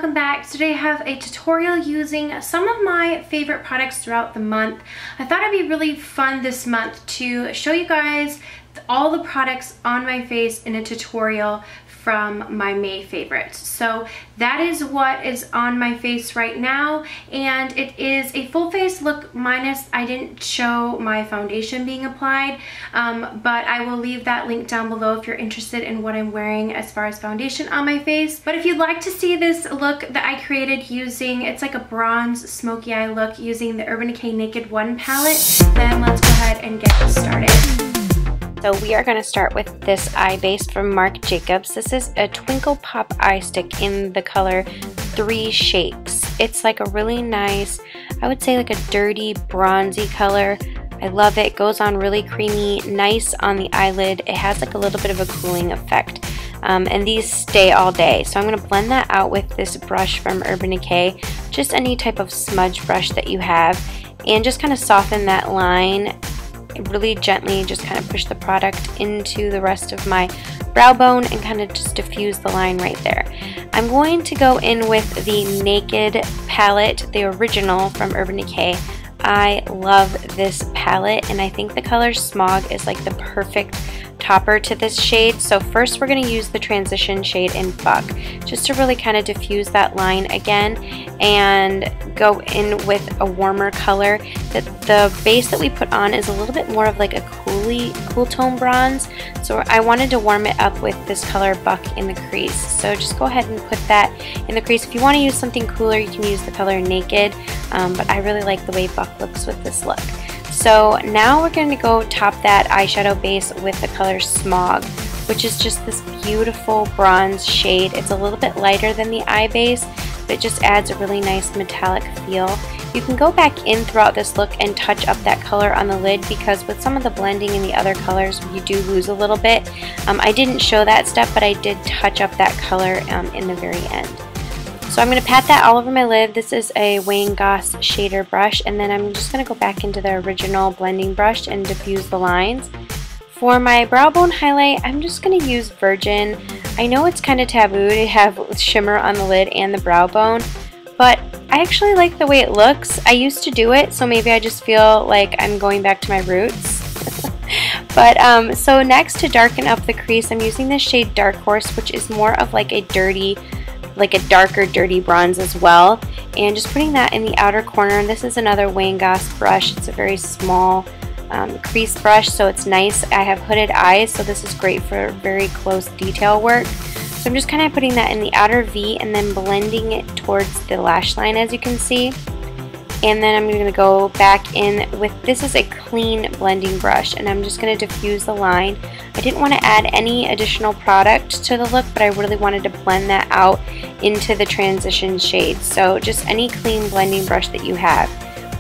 welcome back. Today I have a tutorial using some of my favorite products throughout the month. I thought it'd be really fun this month to show you guys all the products on my face in a tutorial from my May favorites. So that is what is on my face right now, and it is a full face look minus I didn't show my foundation being applied, but I will leave that link down below if you're interested in what I'm wearing as far as foundation on my face. But if you'd like to see this look that I created using, it's like a bronze smoky eye look using the Urban Decay Naked One palette, then let's go ahead and get started. So we are going to start with this eye base from Marc Jacobs. This is a Twinkle Pop eye stick in the color 3 Shapes. It's like a really nice, I would say like a dirty bronzy color. I love it. It goes on really creamy, nice on the eyelid. It has like a little bit of a cooling effect. And these stay all day. So I'm going to blend that out with this brush from Urban Decay, just any type of smudge brush that you have, and just kind of soften that line really gently. Just kind of push the product into the rest of my brow bone and kind of just diffuse the line right there. I'm going to go in with the Naked palette, the original from Urban Decay. I love this palette, and I think the color Smog is like the perfect topper to this shade. So first we're going to use the transition shade in Buck just to really kind of diffuse that line again and go in with a warmer color. The base that we put on is a little bit more of like a cool tone bronze, so I wanted to warm it up with this color Buck in the crease. So just go ahead and put that in the crease. If you want to use something cooler, you can use the color Naked, but I really like the way Buck looks with this look. So now we're going to go top that eyeshadow base with the color Smog, which is just this beautiful bronze shade. It's a little bit lighter than the eye base, but it just adds a really nice metallic feel. You can go back in throughout this look and touch up that color on the lid, because with some of the blending in the other colors you do lose a little bit. I didn't show that step, but I did touch up that color in the very end. So I'm going to pat that all over my lid. This is a Wayne Goss shader brush, and then I'm just going to go back into the original blending brush and diffuse the lines. For my brow bone highlight, I'm just going to use Virgin. I know it's kind of taboo to have shimmer on the lid and the brow bone, but I actually like the way it looks. I used to do it, so maybe I just feel like I'm going back to my roots. But so next, to darken up the crease, I'm using this shade Dark Horse, which is more of like a dirty, like a darker dirty bronze as well, and just putting that in the outer corner. And this is another Wayne Goss brush. It's a very small crease brush, so it's nice. I have hooded eyes, so this is great for very close detail work. So I'm just kind of putting that in the outer V and then blending it towards the lash line, as you can see. And then I'm going to go back in with, this is a clean blending brush, and I'm just going to diffuse the line. I didn't want to add any additional product to the look, but I really wanted to blend that out into the transition shade. So just any clean blending brush that you have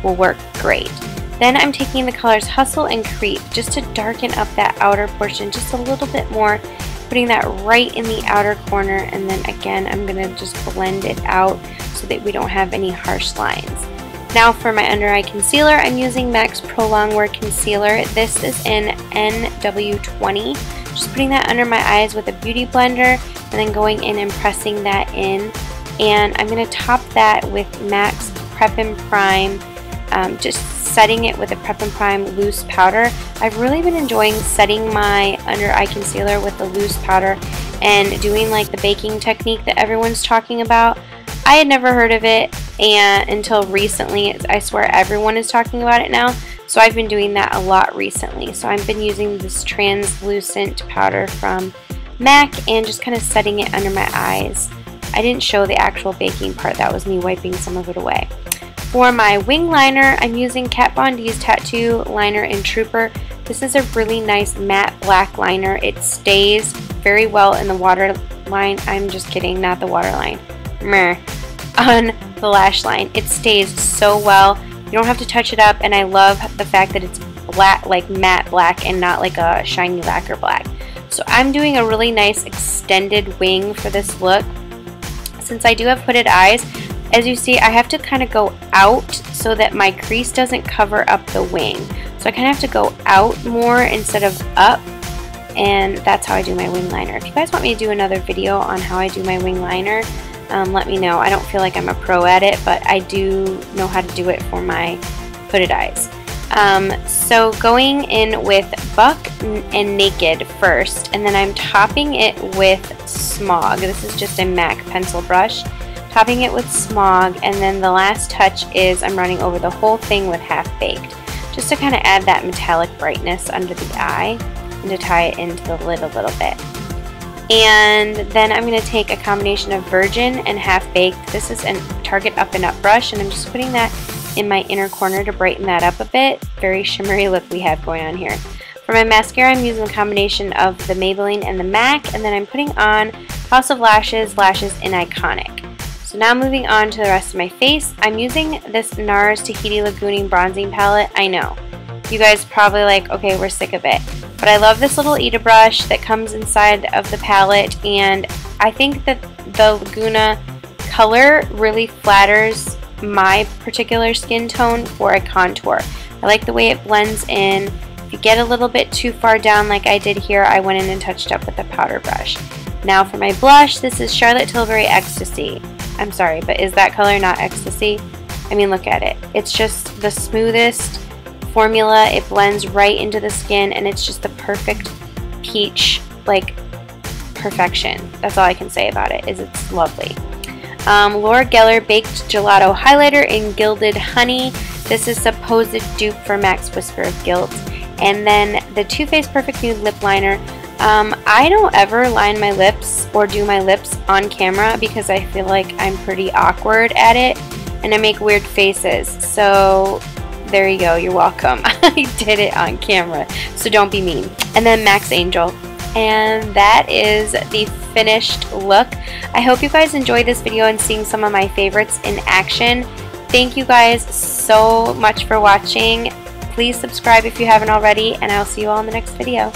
will work great. Then I'm taking the colors Hustle and Creep just to darken up that outer portion just a little bit more, putting that right in the outer corner, and then again I'm going to just blend it out so that we don't have any harsh lines. Now for my under eye concealer, I'm using MAC's Prolongwear concealer. This is in NW20. Just putting that under my eyes with a beauty blender and then going in and pressing that in. And I'm going to top that with MAC's Prep and Prime, just setting it with a Prep and Prime loose powder. I've really been enjoying setting my under eye concealer with the loose powder and doing like the baking technique that everyone's talking about. I had never heard of it until recently. I swear everyone is talking about it now, so I've been doing that a lot recently. So I've been using this translucent powder from MAC and just kind of setting it under my eyes. I didn't show the actual baking part, that was me wiping some of it away. For my wing liner, I'm using Kat Von D's Tattoo Liner in Trooper. This is a really nice matte black liner. It stays very well in the waterline. I'm just kidding, not the waterline. On the lash line. It stays so well. You don't have to touch it up, and I love the fact that it's black, like matte black, and not like a shiny lacquer black. So I'm doing a really nice extended wing for this look. Since I do have hooded eyes, as you see, I have to kind of go out so that my crease doesn't cover up the wing. So I kind of have to go out more instead of up, and that's how I do my wing liner. If you guys want me to do another video on how I do my wing liner, let me know. I don't feel like I'm a pro at it, but I do know how to do it for my hooded eyes. So going in with Buck and Naked first, and then I'm topping it with Smog. This is just a MAC pencil brush. Topping it with Smog, and then the last touch is I'm running over the whole thing with Half Baked, just to kind of add that metallic brightness under the eye and to tie it into the lid a little bit. And then I'm going to take a combination of Virgin and Half Baked. This is a Target Up and Up brush, and I'm just putting that in my inner corner to brighten that up a bit. Very shimmery look we have going on here. For my mascara, I'm using a combination of the Maybelline and the MAC, and then I'm putting on House of Lashes in Iconic. So now moving on to the rest of my face, I'm using this NARS Tahiti Lagooning Bronzing Palette. I know, you guys probably like, okay, we're sick of it. But I love this little Ita brush that comes inside of the palette, and I think that the Laguna color really flatters my particular skin tone for a contour. I like the way it blends in. If you get a little bit too far down like I did here, I went in and touched up with a powder brush. Now for my blush, this is Charlotte Tilbury Ecstasy. I'm sorry, but is that color not Ecstasy? I mean, look at it. It's just the smoothest formula. It blends right into the skin, and it's just the perfect peach, like, perfection. That's all I can say about it, is it's lovely. Laura Geller Baked Gelato Highlighter in Gilded Honey. This is supposed dupe for MAC's Whisper of Guilt. And then the Too Faced Perfect Nude Lip Liner. I don't ever line my lips or do my lips on camera because I feel like I'm pretty awkward at it and I make weird faces. So there you go, you're welcome. I did it on camera, so don't be mean. And then Max Angel. And that is the finished look. I hope you guys enjoyed this video and seeing some of my favorites in action. Thank you guys so much for watching. Please subscribe if you haven't already, and I'll see you all in the next video.